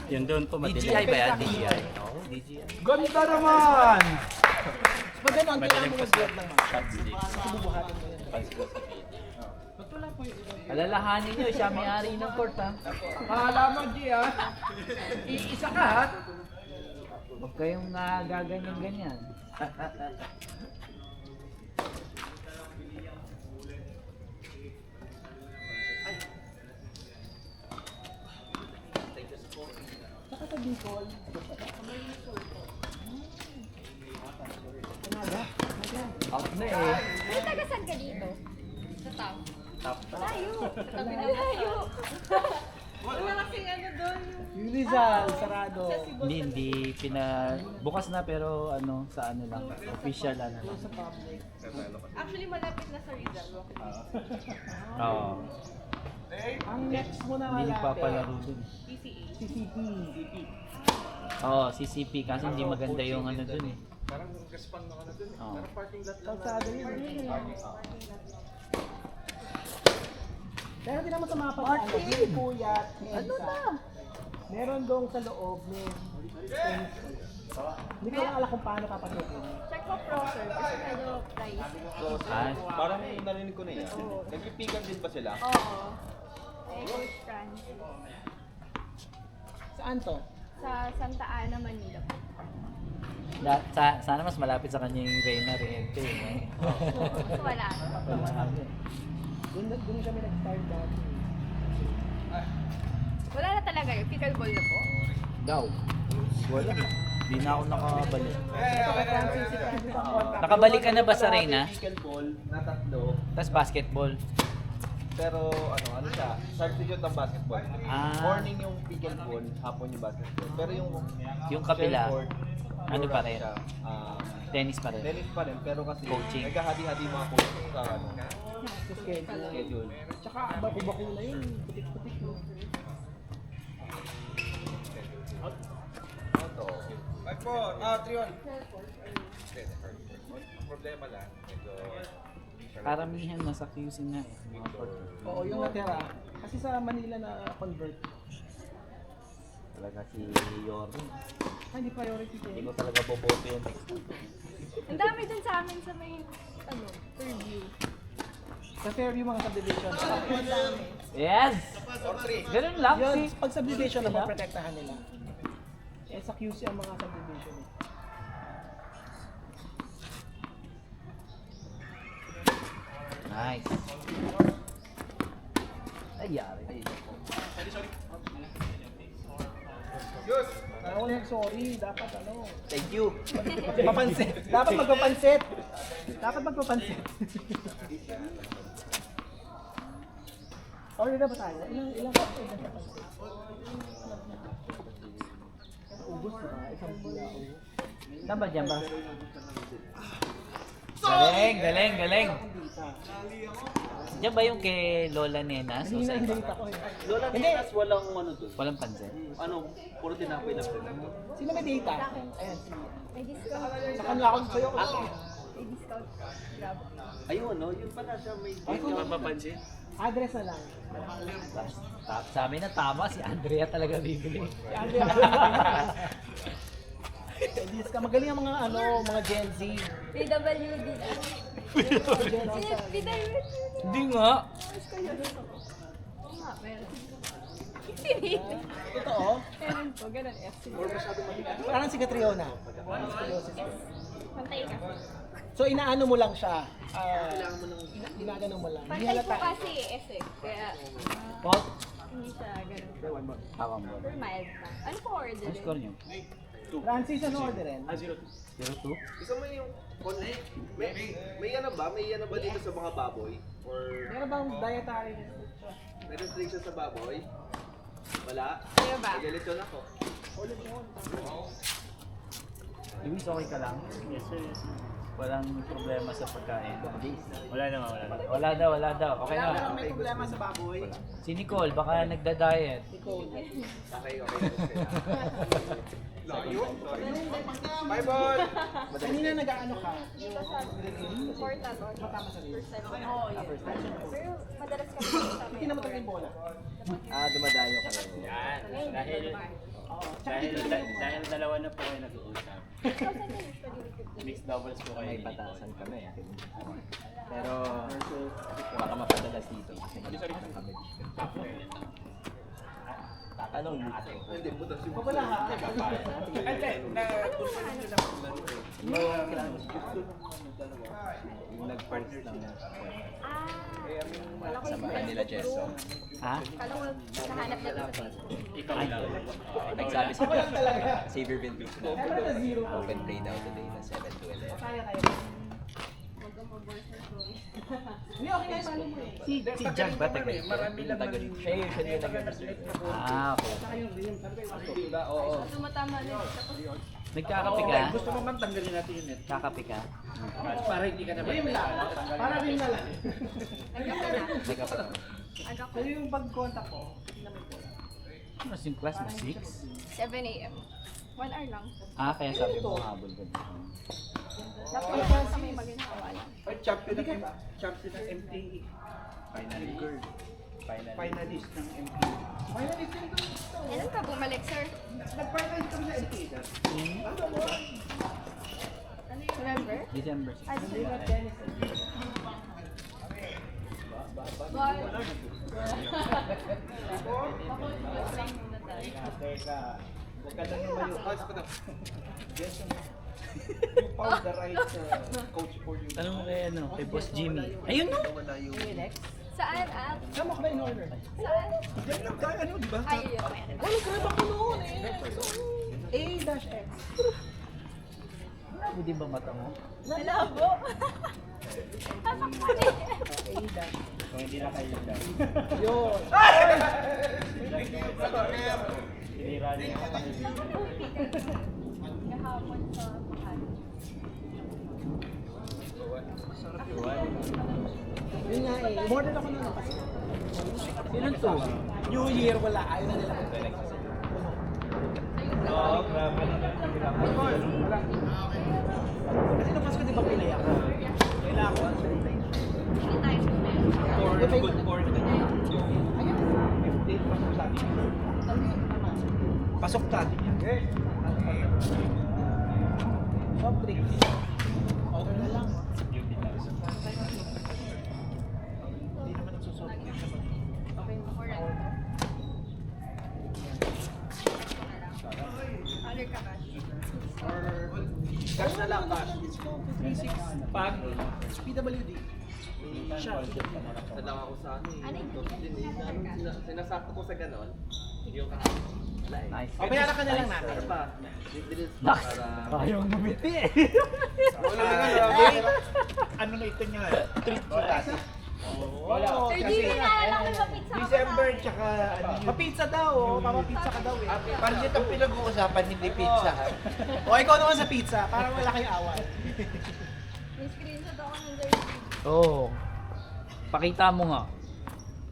Yun doon po madilim. DJI ba yan? DJI? Oo, DJI. Ganda naman! Pag gano'n, kailangan mo mag-vlog ng mga shots. sububuhatin mo yan. Alalahanin nyo, siya may-ari ng court ha. Akala mo, G, ha? Iisa ka, ha? Huwag kayong gaganyan-ganyan. Saka sa Bicol. Out na eh. Ay, taga-saan ka dito? Sa town? Top. Layo. Katabi na layo. Wala kasing ano doon. Yung Rizal, sarado. Hindi bukas na pero ano sa ano lang, official ano lang. Sa public. Actually, malapit na sa Rizal. Oo. Ang next mo na Hindi malapit. nagpapalaro dun. PCA. CCP. Oo, CCP kasi hindi maganda yung ano dun eh. Parang respond na ka na dun. Oo. Kalsada yun. Pero di naman sa mga pag-ano, may puyat, ano na? Meron dong sa loob, may tennis court. Hindi ko lang alam kung paano papasukin. Check mo pro, sir. Kasi medyo price. Ah, Parang narinig ko na yan. Nagpipikan din ba sila? Oo. Eh, Coach Francis. Saan to? Sa Santa Ana, Manila. sana mas malapit sa kanya yung Reyna Riente. Eh. So, wala. Doon kami nag-start dati. Wala na talaga yun. Pickleball na po. Daw. Wala. Hindi na ako nakabalik. Francis, Nakabalik ka na ba sa Reyna? Pickleball na tatlo. Tapos basketball. Pero ano siya, substitute ng basketball. Ah. Morning yung pickleball, hapon yung basketball. Pero Yung kabila, shuffleboard, ano pa rin? siya, Tennis pa rin. tennis pa rin, pero kasi Coaching. naghahati-hati yung mga coach sa ano, sa schedule. schedule. Tsaka bako-bako na yun. Putik-putik no. Ito. Ay po, 3-1. Ang problema lang, medyo... Karamihan nasa QC na eh. Mga court. Oo, yung natira. Kasi sa Manila na convert. Talaga si Yorvin. Hindi priority ko. Hindi ko talaga boboto yung next. Ang dami dun sa amin sa may, Fairview. Sa Fairview mga subdivision. Ang dami. Yes! Ganun lang. Yun, Si pag subdivision Sila? naman, protektahan nila. Eh, sa QC ang mga subdivision. Nice. Ay, yari. Ako lang, sorry. Dapat ano. Thank you. Papansit. Dapat magpapansit. Dapat magpapansit. Order na ba tayo? Ilang kapit na papansit? Ubus diba? Isang pula ko. Saan ba dyan ba? Galing, galing, galing. Diyan ba yung kay Lola Nenas? O Hindi sa na iba? date ako eh. Lola Nenas, walang ano doon. Walang pansin. Ano, puro tinapay na pala. Sino may data? Ayan, si... May discount. Sa kanila ako sa'yo. May discount. Grab. Ayun, no, yun pala siya may mapapansin. Address na lang. Sa amin na tama, si Andrea talaga bibili. Si Andrea. Dis ka magaling ang mga ano, mga Gen Z. PWD. Gen Z. PWD. Hindi nga. Oo nga, meron. Sinita. Ito oh. Meron po, ganun F. Parang si Catriona. Pantay ka. So inaano mo lang siya. Ginagano mo lang. Hindi Pantay po halata. kasi S eh. Kaya Paul? hindi siya ganun. Tawang mo. Super mild pa. Ano po order? Ang score niyo? Francis, ano orderin? 0-2? Gusto mo yung may ano ba? May ano ba dito sa mga baboy? Or Meron bang dietary restriction? may restriction sa baboy? Wala? Kayo ba? Maglilitsyon ako. Luis, okay ka lang? Yes sir, yes sir. Walang problema sa pagkain? Wala naman, wala naman. Wala daw. Okay Wala na. bang may problema sa baboy? Si Nicole, baka nagda-diet. Okay. Bye, boy! Kanina nag-ano ka? Dito sa important or Tama sa rin. Oo, yun. Pero madalas kami sa Hindi naman talaga yung bola. Dumadayo kayo. Ngayon, dahil Dahil dalawa na po kayo nag-uusap. Mixed doubles po kayo. May patasan kami. Pero baka mapadalas dito kasi malapit kami. Tatanong dito. Hindi, butas yung Wala ka. Hindi, Yung nag-first lang Kala ko sa bahay nila Jesso. Ha? Kala ko nahanap na dito. Ikaw lang. Nagsabi sa Xavier Vintage na open play daw today na 7 to 11. Huwag kang pag-burst ng story. Hindi, okay na yung malo mo eh. Si Jack ba taga? marami lang Tagal. Siya usually yung nag-reserve. Okay. Saka yung rim, sabi ko yung Diba? Oo. Tumatama na. Tapos, Nagkakape ka? Gusto mo man tanggalin natin yung net. Kakape ka? Para hindi ka na rim lang. Para rim na lang. nagka pa na. Hindi ka pa lang. Aga ko. Pero yung pag-contact ko, hindi naman ko. Ano yung class mo? 6? 7 a.m. 1 hour lang. Ah, kaya sabi mo habol ka dito. Dapat lang sa may maginhawa lang. Ay, champion ng MTE. Finally. Finalist ng MTE. Finally, sino ito? Kailan ka bumalik, sir? Nag-finalist kami sa MPA. November? December 6. Ay, Hindi na December. tennis. Bye. Lang muna tayo. Teka. Huwag ka na lumayo. You found the right coach for you. Tanong mo kay ano, kay Boss Jimmy. Ayun no! Saan? Ah? Saan mo ba in order? Saan? Yan lang tayo, ano, di ba? Ay, yun. Wala ka ba ko noon eh? A-X. Hindi ba mata mo? Malabo. Pasok pa rin. A-Dash. Kung hindi na kayo lang. Yun. Sinira niya yung Kahapon sa Mahal. Yun nga eh. Modern ako na kasi. Ilan to? New Year, wala. Ayaw na nila mag-collect. Oo, grabe. Kasi nung Pasko di ba pinaya ko? Kailangan ko ang certain. Hindi tayo sumaya. Good board. Ayun. Date pasok sa atin. Pasok natin yan. Soft drinks. Order na lang. Hindi naman nagsusuot. Alright. Order ka ba? Cash na lang, cash. 3-6. Pag PWD. Siya. Nadang ako sa ano eh. Ano yung Din eh. Sinasakto ko sa ganon. Yung kahapon. Wala eh. Nice. O, bayaran ka na lang natin. Ano pa? Bibilis pa Nak! para... Ayaw ngumiti eh. Wala na nga. ano na ito niya? Treat mo dati. Wala. Sir, di ba naalala ko sa pizza? December tsaka ano yun. Papizza daw, oh. Papapizza ka daw eh. Parang dito ang pinag-uusapan, hindi pizza. O, ikaw naman sa pizza, para wala kayong away. May screenshot ako ng jersey. Oo. Pakita mo nga.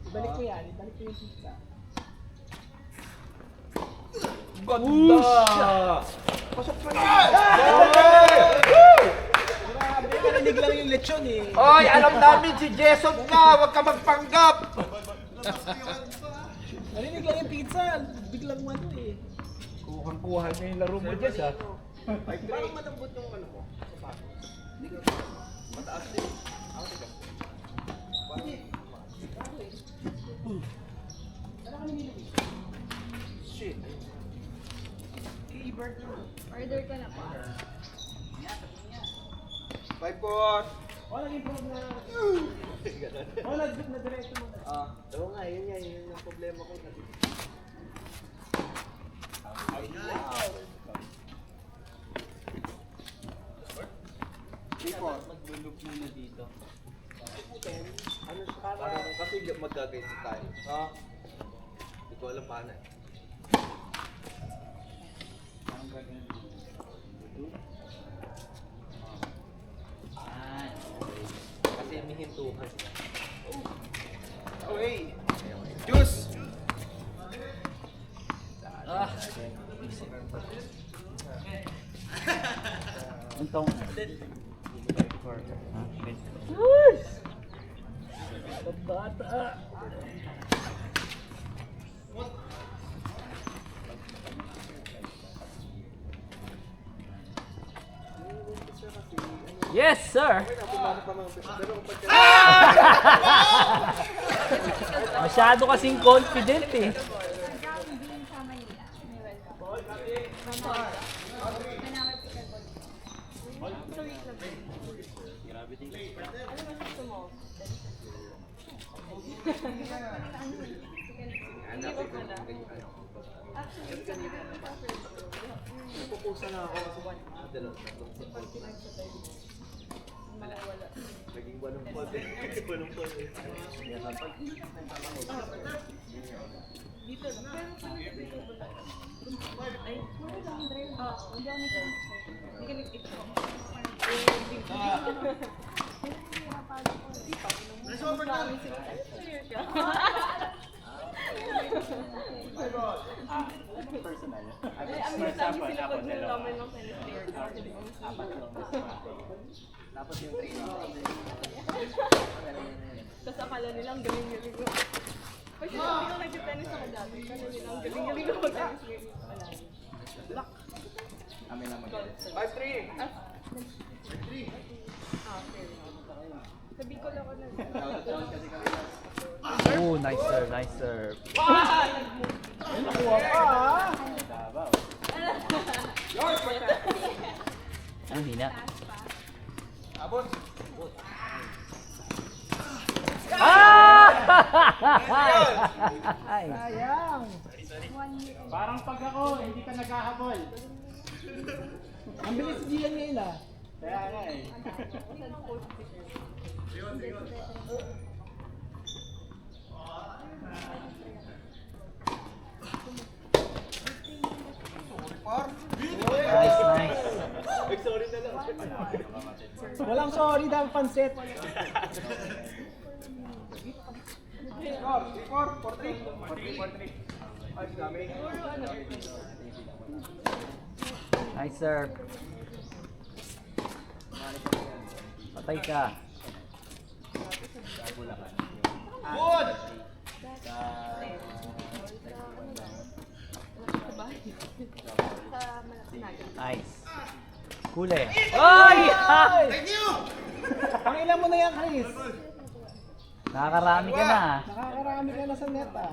Ibalik ko yan, ibalik ko yung pizza. Ganda! Pasok pa rin! Grabe, narinig lang yung lechon eh. Oy, alam namin si Jason ka! Huwag ka magpanggap! Narinig lang yung pizza, biglang ano eh. Kuhang-kuha niya yung laro mo, Jess, ha? Parang malambot yung ano mo. Mataas din. Shit. Key-bird yun. Order ka na pa. Bye, boss! O, nag-improve na. O, nag-diretso mo na. Oo nga, yun nga. Yun yung problema ko. Magbulog muna dito. Ano siya? Parang kasi magkagaisa tayo. Hindi ko alam paano eh. Parang gagawin dito. Ah, Kasi may hintuhan. Okay. Juice! Ah! Untong. Bata! Yes, sir! Masyado kasing confident eh. Nag-ground din sa Manila. May welcome. From Florida. Manamay Pickleball. So, wait lang. Ano ba gusto mo? Hanapin ko na. Actually, sabi ko na sa first row. Pupusa na ako kasi madalas na ito. Mawawala. Naging walumpot eh. Walumpot eh. Dito na. Ay, wala lang drive. Hindi ako nag-drive. Hindi ka nag-ito. Super na. Personal. Ay, ang hirap lagi sila pag nalaman ng tennis player. Tapos yung training. Tapos akala nilang galing-galing ko. Kasi hindi ko nag-tennis ako dati. Akala nilang galing-galing ko mag-tennis game. Wala. Lock. Kami lang mag-edit. 5-3! Fair. Sabi ko lang ako na. Kasi kami lang. Oh, nice serve, nice serve. Nakuha ka ah. Davao. Ang hina. Abot! Ah! Ay. Sayang. Parang pag ako, hindi ka naghahabol. Ang bilis si Gian ngayon ah. Kaya nga eh. Nice, nice. Sorry na lang. Walang sorry dahil pansit. Score! 3-4! 4-3! Ay, dami. Nice serve. Patay ka. Good! Nice. Huli. Ay! Ay! Ang ilan mo na yan, Chris? Nakakarami ka na. Nakakarami ka na sa net ah.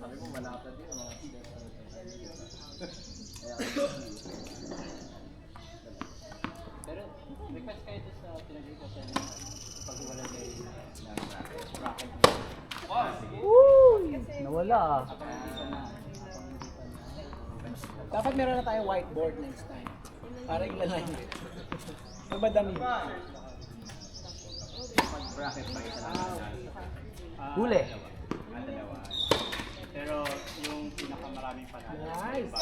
Sabi mo malapad din ang mga steps. Pero request kayo doon sa pinag-ipo sa pag-wala kayo ng bracket. Nawala ah. Dapat meron na tayong whiteboard next time. Para ilalan. Magmadami. Pag-bracket pa isa lang. Huli. Dalawa. Pero yung pinakamaraming panalo. Nice.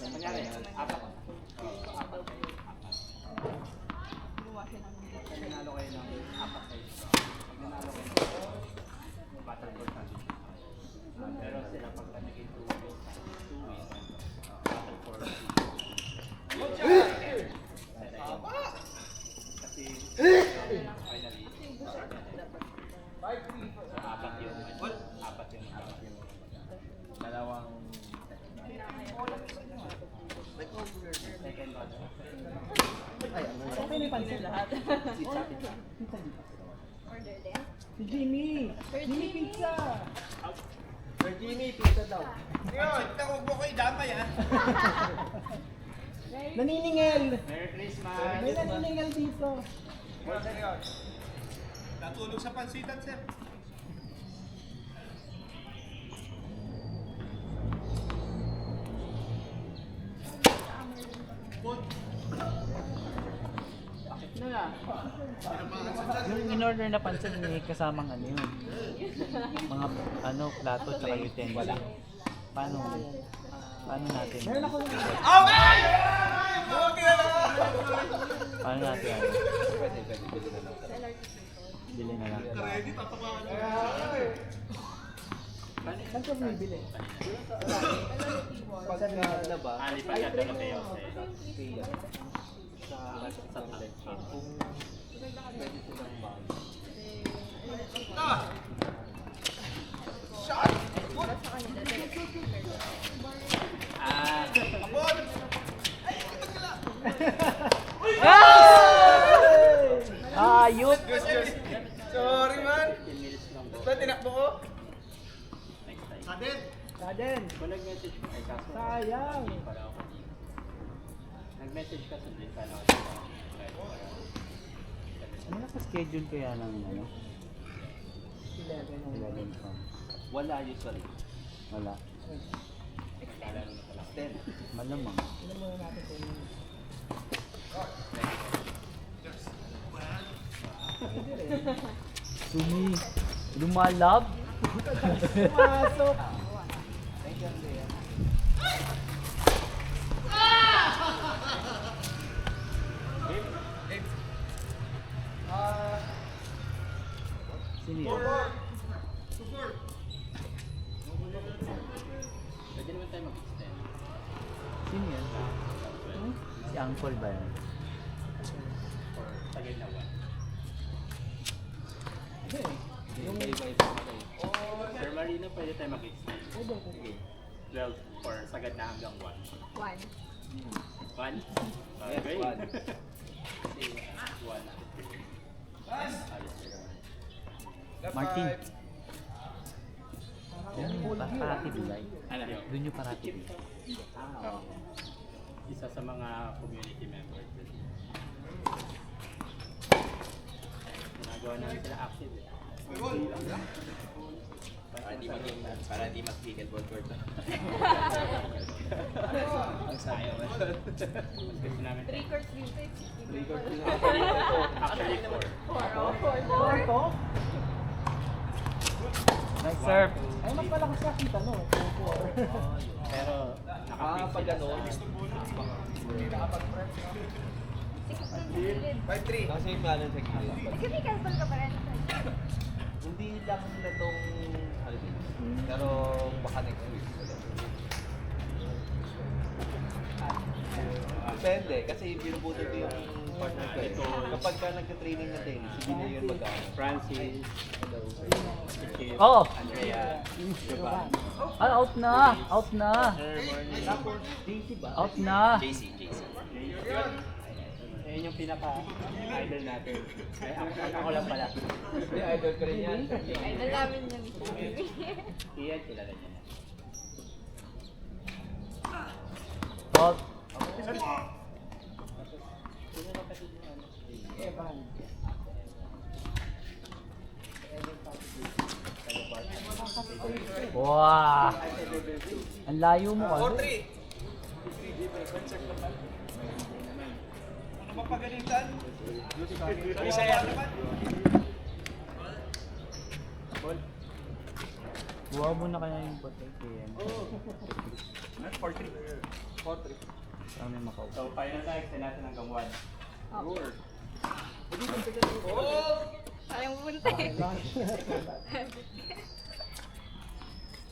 Kunyari, apat. Pag nanalo kayo ng apat kayo. Pag nanalo kayo ng battleboard natin. Pero sila pag naging 2 wins, battle for kasi finally apat yung Dalawang second battle. Okay na yung pansit. Order din. Si Jimmy. Jimmy pizza. Sir Jimmy, pizza daw. Naniningil. Merry Christmas! May naniningil dito. Natulog sa pansitan, sir. Yung in-order na pansit, may kasamang ano yun. Mga plato tsaka utensil. Paano natin? Meron ako yung Paano natin ano? Bili na lang. saan ka bumibili? Pag na ba? Ali pa ka dalawa kayo. Sa tablet. Kung pwede silang mag Ayop! Sorry man. 15 minutes lang po. Basta tinakbo ko. Next time. Saden. Kung nag-message ko, ay kaso. Sayang. Hindi pala ako dito. Nag-message ka, sundin sana ako. Ano naka-schedule kaya ng ano? 11 pa. Wala usually. Wala. Naglalaro na pala. 10. Malamang. Tignan muna natin kung Lumalab? pumasok. Sino yan? Pwede naman tayo mag-extend. Sino yan? Si Uncle ba yan? Or tagay na 1. Yung Iba-iba pa kayo. Sir Marina, pwede tayo mag-extend. 12 or sagad na hanggang 1. 1. 1? Yes, Okay. 1. Kasi 1 at 3. Ayos sir. Martin. Doon yung parati bilay. Ano? Doon yung parati bilay. Oo. Isa sa mga community members. Ginagawa namin sila active eh. Para di mag-ticket ball court. Ang sayo. Mas gusto namin. 3 courts dito. 3 court din Actually, 4. 4. Ito, Nice serve. ay mas malakas ka kita no. Pero nakapix pag sila ano, sa... 5-3. Kasi yung ano sa gilid. Kasi may cancel ka pa rin. Hindi lang na tong holiday. Pero baka next week. Depende, kasi binubuto ko yung partner ko eh. Kapag ka nagka-training na din, sige na yun mag-ano. Francis, Chip, Oo. Andrea, Jovan. Ah, out na! Out na! Tapos, JC ba? Out na! JC. Ayun yung pinaka-idol natin. Ay, ako lang pala. Hindi, idol ko rin yan. Idol namin yan. Iyan, kilala niya na. Out. Sino na kasi yung ano? Evan. Wow! Ang layo mo kasi. 4-3. Ano mapagalitan? Isa yan naman. Buha mo na kaya yung potay kaya. 4-3. Saan may makaw? So, final na extend natin hanggang 1. Sayang pupunta eh.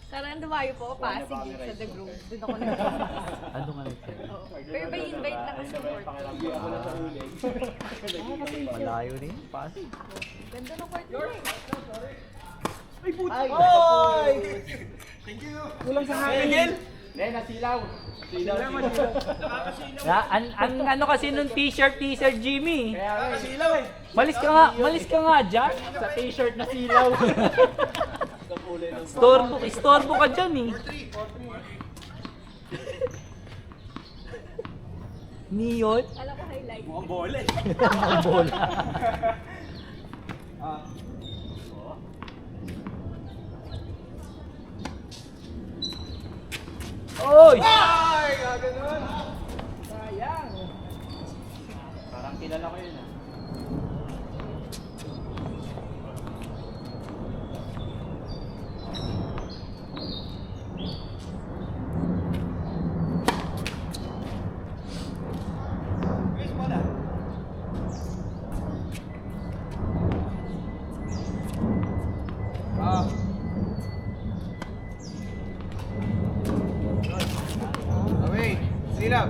Sarang dumayo po, Pasig sa The Grove. Doon ako nag-practice. Ano nga nag-send? Pero may invite na kasi court. Malayo rin. Pasig. Ganda ng court nila eh. Oy! Kulang sa hangin. Nasilaw! Ang ano kasi nung t-shirt Jimmy. Nasilaw eh! Malis ka nga dyan. Sa t-shirt na silaw! Istorbo ka dyan eh. Neon. Alam ko highlight. Mukhang bola eh! Ang bola. Oy! Ay, gaganon! Sayang. Parang kilala ko yun ah. Chris, wala. Away, silap.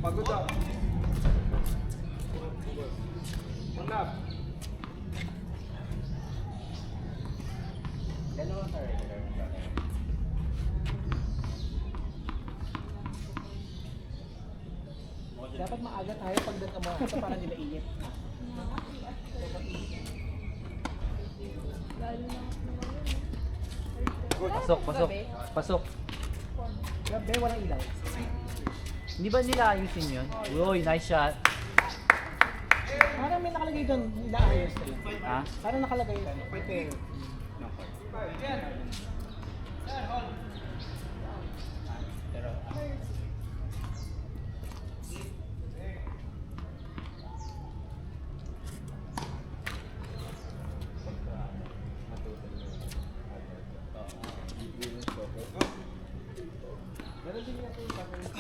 Pagod ah. Manap. Dalawa sa regular. Dapat maaga tayo pagdating mo sa para nila init. Lalo na Pasok, pasok. Pasok. Gabi, walang ilaw. Hindi ba nila ayusin yun? Uy, nice shot. Parang may nakalagay doon, inaayos na yun. Ha? Parang nakalagay doon. Prepare. Pero, Meron din natin yung pagkain.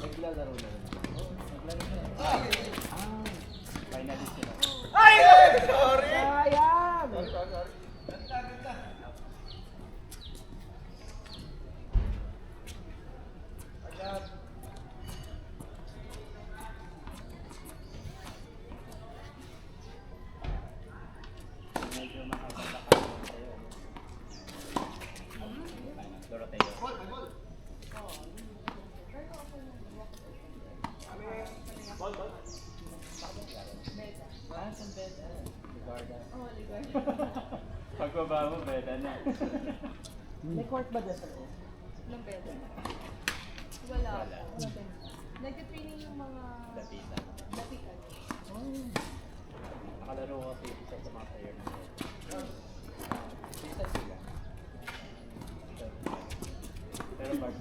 Naglalaro na rin. finalist sila. Sayang! Medyo makakabaka sa'yo. Doroteo. Pagbaba mo, beda na. May court ba dyan sa loob? ng beda. Wala. Wala. Nagtitraining yung mga Lapita. lapitan. Nakalaro ko kasi isa sa mga player na isa sila. Pero Bart,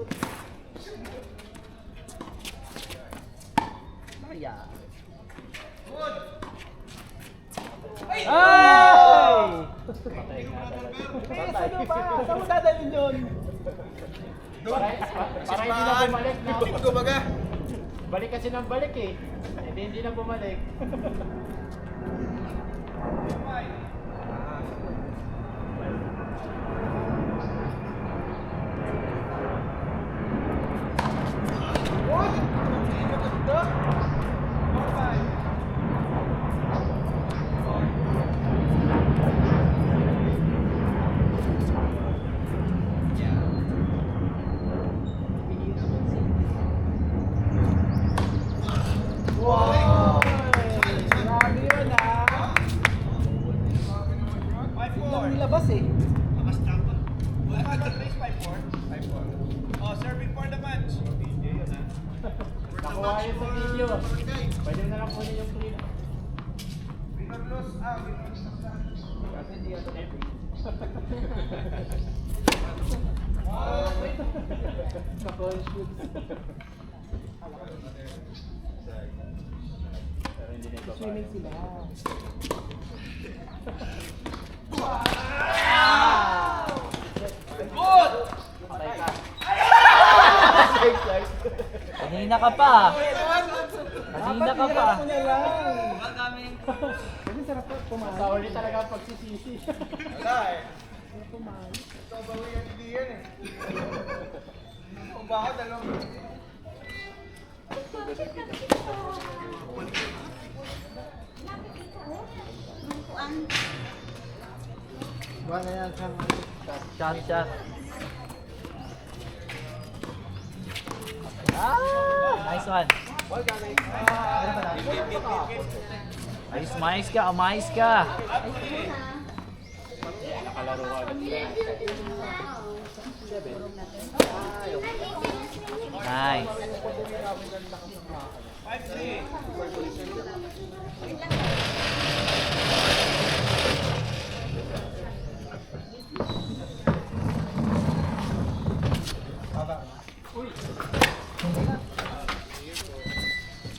Maya. Ay! patay nga talaga. Eh, sino ba? Saan mo dadalhin yun? Para hindi na bumalik na. Ipit ko baga. Balik kasi ng balik eh. Hindi na bumalik. Wow! Grabe yun ah! Biglang nilabas eh. Nakuha yun sa video. Pwede na lang kunin yung print. Kasi hindi ito Pero hindi na ibaba. Swimming sila. Patay ka. Kanina ka pa. Kanina ka pa. Dapat niya lang. Kasi sarap po kumain. Sa uli talaga ang pagsisisi. Wala eh. Sarap kumain. Ito bawi yan hindi yan eh. Kung ba ako dalawang Wala yan sa Shot, shot. Ah! Nice one. Ayos, mais ka, mais ka. Nakalaro ka agad sila. Nice.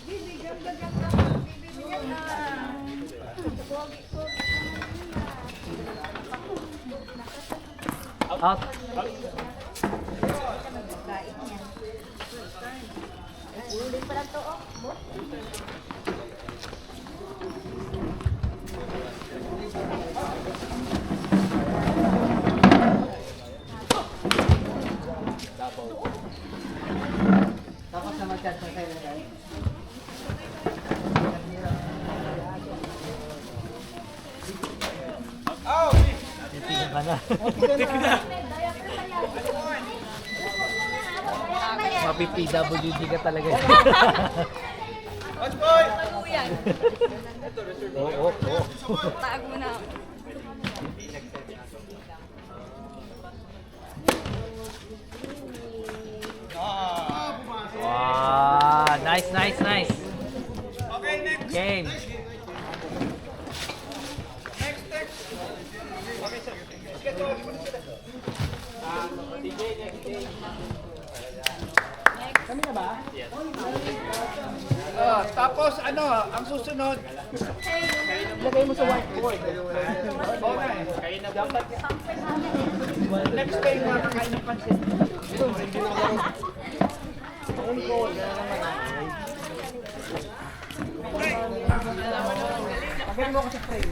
Bibi, ganda, ganda. Bibi, ganda. Pogi, pogi. Out. Ulit pala to, oh. Mapi-PWD ka talaga. Taluyan. Oo. Taag mo na. Wow, nice. Game. Kami na ba? Tapos ano, ang susunod, Ilagay mo sa whiteboard. next day makakain ng pansit. End goal. Tagay mo ako sa frame.